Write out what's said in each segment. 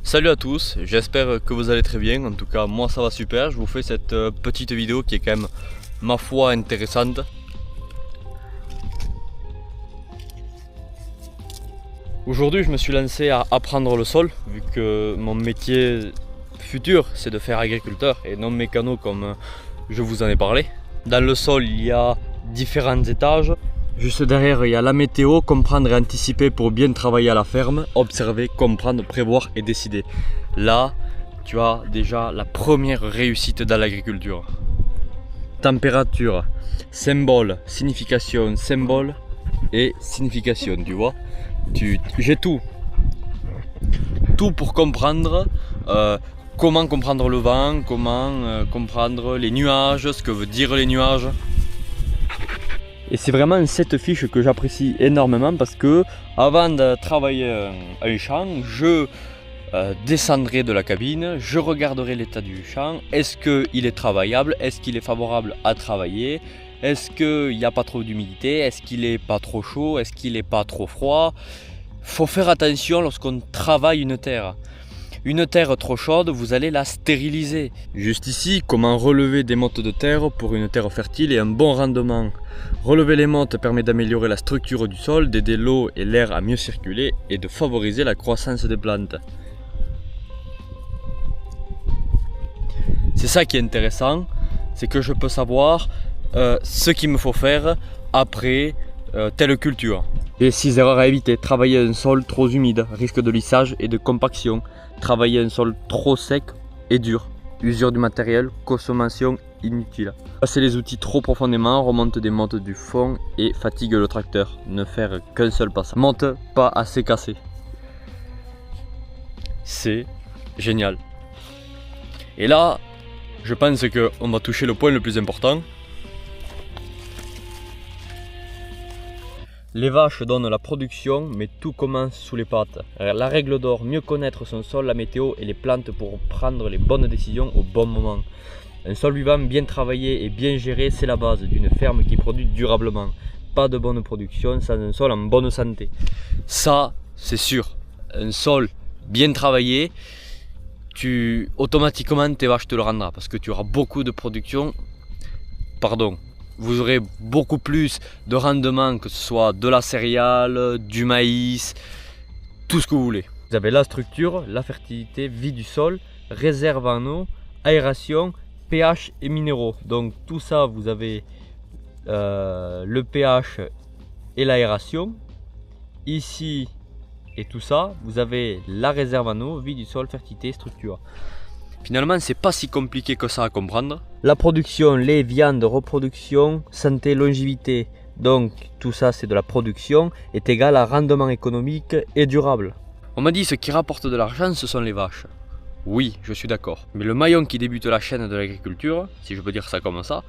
Salut à tous, j'espère que vous allez très bien, en tout cas moi ça va super, je vous fais cette petite vidéo qui est quand même ma foi intéressante. Aujourd'hui je me suis lancé à apprendre le sol, vu que mon métier futur c'est de faire agriculteur et non mécano comme je vous en ai parlé. Dans le sol il y a différents étages. Juste derrière, il y a la météo, comprendre et anticiper pour bien travailler à la ferme, observer, comprendre, prévoir et décider. Là, tu as déjà la première réussite dans l'agriculture. Température, symbole, signification, symbole et signification, tu vois. J'ai tout. Tout pour comprendre comment comprendre le vent, comment comprendre les nuages, ce que veut dire les nuages. Et c'est vraiment cette fiche que j'apprécie énormément parce que avant de travailler un champ, je descendrai de la cabine, je regarderai l'état du champ, est-ce qu'il est travaillable, est-ce qu'il est favorable à travailler, est-ce qu'il n'y a pas trop d'humidité, est-ce qu'il n'est pas trop chaud, est-ce qu'il n'est pas trop froid. Il faut faire attention lorsqu'on travaille une terre. Une terre trop chaude, vous allez la stériliser. Juste ici, comment relever des mottes de terre pour une terre fertile et un bon rendement. Relever les mottes permet d'améliorer la structure du sol, d'aider l'eau et l'air à mieux circuler et de favoriser la croissance des plantes. C'est ça qui est intéressant, c'est que je peux savoir ce qu'il me faut faire après telle culture. Les 6 erreurs à éviter: travailler un sol trop humide, risque de lissage et de compaction. Travailler un sol trop sec et dur, usure du matériel, consommation inutile. Passer les outils trop profondément, remonte des mottes du fond et fatigue le tracteur. Ne faire qu'un seul passage. Motte pas assez cassée. C'est génial. Et là, je pense qu'on va toucher le point le plus important. Les vaches donnent la production, mais tout commence sous les pattes. La règle d'or: mieux connaître son sol, la météo et les plantes pour prendre les bonnes décisions au bon moment. Un sol vivant, bien travaillé et bien géré, c'est la base d'une ferme qui produit durablement. Pas de bonne production sans un sol en bonne santé. Ça, c'est sûr. Un sol bien travaillé, automatiquement tes vaches te le rendront parce que tu auras beaucoup de production. Vous aurez beaucoup plus de rendement, que ce soit de la céréale, du maïs, tout ce que vous voulez. Vous avez la structure, la fertilité, vie du sol, réserve en eau, aération, pH et minéraux. Donc tout ça, vous avez le pH et l'aération. Ici et tout ça, vous avez la réserve en eau, vie du sol, fertilité, structure. Finalement, c'est pas si compliqué que ça à comprendre. La production, lait, viande, reproduction, santé, longévité, donc tout ça c'est de la production, est égal à rendement économique et durable. On m'a dit ce qui rapporte de l'argent, ce sont les vaches. Oui, je suis d'accord. Mais le maillon qui débute la chaîne de l'agriculture, si je peux dire ça comme ça,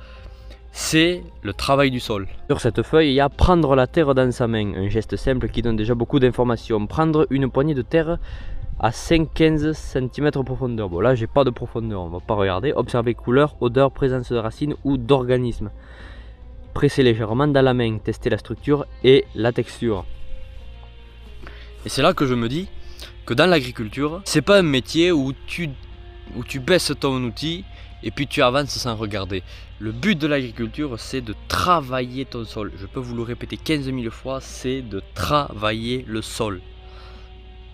c'est le travail du sol. Sur cette feuille, il y a prendre la terre dans sa main, un geste simple qui donne déjà beaucoup d'informations. Prendre une poignée de terre à 5-15 cm de profondeur. Bon, là j'ai pas de profondeur, on va pas regarder. Observer couleur, odeur, présence de racines ou d'organismes. Presser légèrement dans la main, tester la structure et la texture. Et c'est là que je me dis que dans l'agriculture, c'est pas un métier où tu baisses ton outil et puis tu avances sans regarder. Le but de l'agriculture, c'est de travailler ton sol. Je peux vous le répéter 15 000 fois, c'est de travailler le sol.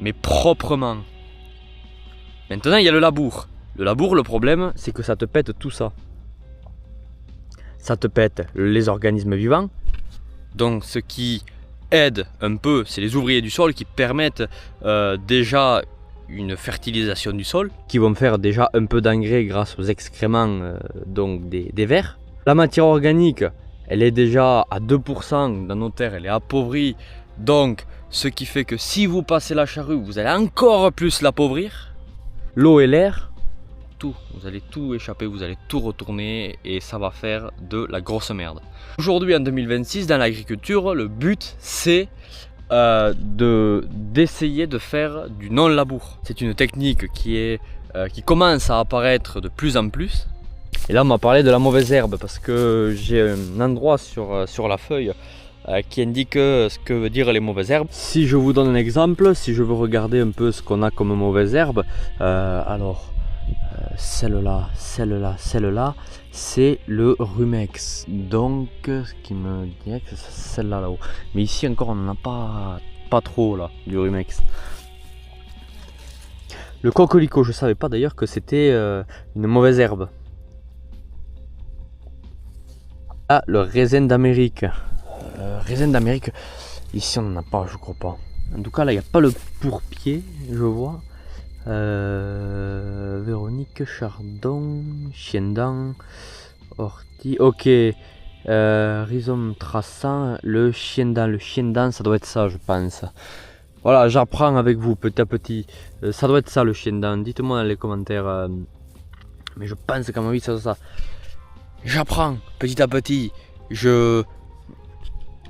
Mais proprement. Maintenant, il y a le labour. Le labour, le problème, c'est que ça te pète tout ça. Ça te pète les organismes vivants. Donc, ce qui aide un peu, c'est les ouvriers du sol qui permettent déjà une fertilisation du sol, qui vont faire déjà un peu d'engrais grâce aux excréments donc des vers. La matière organique, elle est déjà à 2% dans nos terres, elle est appauvrie. Donc, ce qui fait que si vous passez la charrue, vous allez encore plus l'appauvrir. L'eau et l'air, tout. Vous allez tout échapper, vous allez tout retourner et ça va faire de la grosse merde. Aujourd'hui, en 2026, dans l'agriculture, le but, c'est d'essayer de faire du non-labour. C'est une technique qui commence à apparaître de plus en plus. Et là, on m'a parlé de la mauvaise herbe parce que j'ai un endroit sur la feuille qui indique ce que veut dire les mauvaises herbes. Si je vous donne un exemple, si je veux regarder un peu ce qu'on a comme mauvaises herbes, celle-là, celle-là, celle-là, c'est le rumex. Donc, ce qui me dirait que c'est celle-là là-haut. Mais ici encore, on n'en a pas trop là, du rumex. Le coquelicot, je ne savais pas d'ailleurs que c'était une mauvaise herbe. Ah, le raisin d'Amérique. Raisin d'Amérique, ici on n'en a pas, je crois pas. En tout cas, là, il n'y a pas le pourpier, je vois. Véronique, Chardon, Chiendent, Ortie, ok. Rhizome traçant, le Chiendent, ça doit être ça, je pense. Voilà, j'apprends avec vous petit à petit. Ça doit être ça le Chiendent. Dites-moi dans les commentaires. Mais je pense qu'à mon avis, c'est ça. J'apprends petit à petit.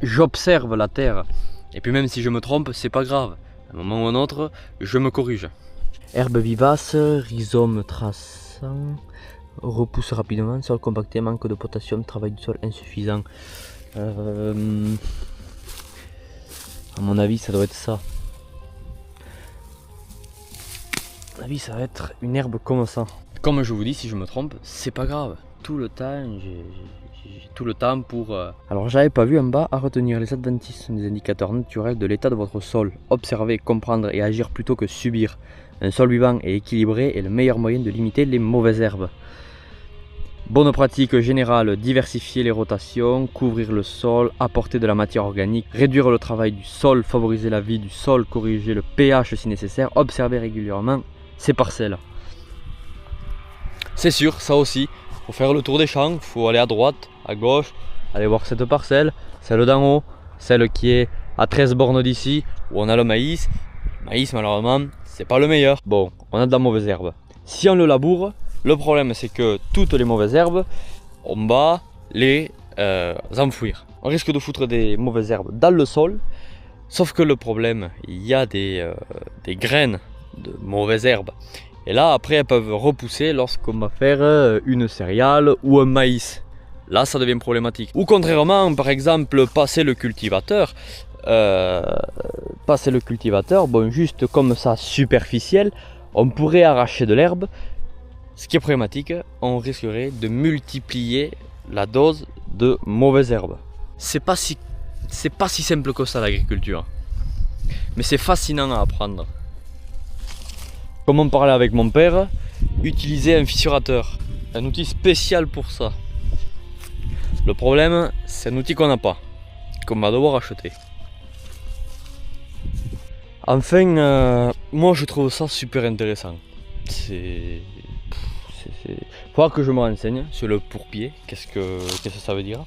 J'observe la terre. Et puis même si je me trompe, c'est pas grave. À un moment ou à un autre, je me corrige. Herbe vivace, rhizome traçant, repousse rapidement, sol compacté, manque de potassium, travail du sol insuffisant. À mon avis, ça doit être ça. À mon avis, ça va être une herbe comme ça. Comme je vous dis, si je me trompe, c'est pas grave. Tout le temps, j'ai tout le temps pour... Alors j'avais pas vu en bas, à retenir les adventices sont des indicateurs naturels de l'état de votre sol. Observer, comprendre et agir plutôt que subir. Un sol vivant et équilibré est le meilleur moyen de limiter les mauvaises herbes. Bonne pratique générale, diversifier les rotations, couvrir le sol, apporter de la matière organique, réduire le travail du sol, favoriser la vie du sol, corriger le pH si nécessaire, observer régulièrement ces parcelles. C'est sûr, ça aussi, faut faire le tour des champs, faut aller à droite, à gauche, aller voir cette parcelle, celle d'en haut, celle qui est à 13 bornes d'ici, où on a le maïs. Le maïs malheureusement, c'est pas le meilleur. Bon, on a de la mauvaise herbe. Si on le laboure, le problème c'est que toutes les mauvaises herbes, on va les enfouir. On risque de foutre des mauvaises herbes dans le sol, sauf que le problème, il y a des graines de mauvaises herbes. Et là, après, elles peuvent repousser lorsqu'on va faire une céréale ou un maïs. Là, ça devient problématique. Ou contrairement, par exemple, passer le cultivateur, bon, juste comme ça, superficiel, on pourrait arracher de l'herbe. Ce qui est problématique, on risquerait de multiplier la dose de mauvaises herbes. C'est pas si simple que ça l'agriculture. Mais c'est fascinant à apprendre. Comme on parlait avec mon père, utiliser un fissurateur. Un outil spécial pour ça. Le problème, c'est un outil qu'on n'a pas, qu'on va devoir acheter. Enfin, moi je trouve ça super intéressant. Faudra que je me renseigne sur le pourpier, qu'est-ce que ça veut dire,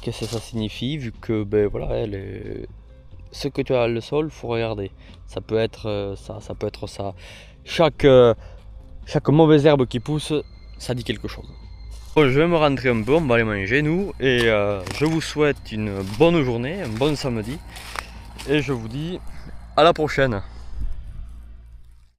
qu'est-ce que ça signifie, vu que ben voilà, ce que tu as le sol, faut regarder. Ça peut être ça, ça peut être ça. Chaque mauvaise herbe qui pousse, ça dit quelque chose. Bon, je vais me rentrer un peu, on va aller manger nous, et je vous souhaite une bonne journée, un bon samedi, et je vous dis à la prochaine.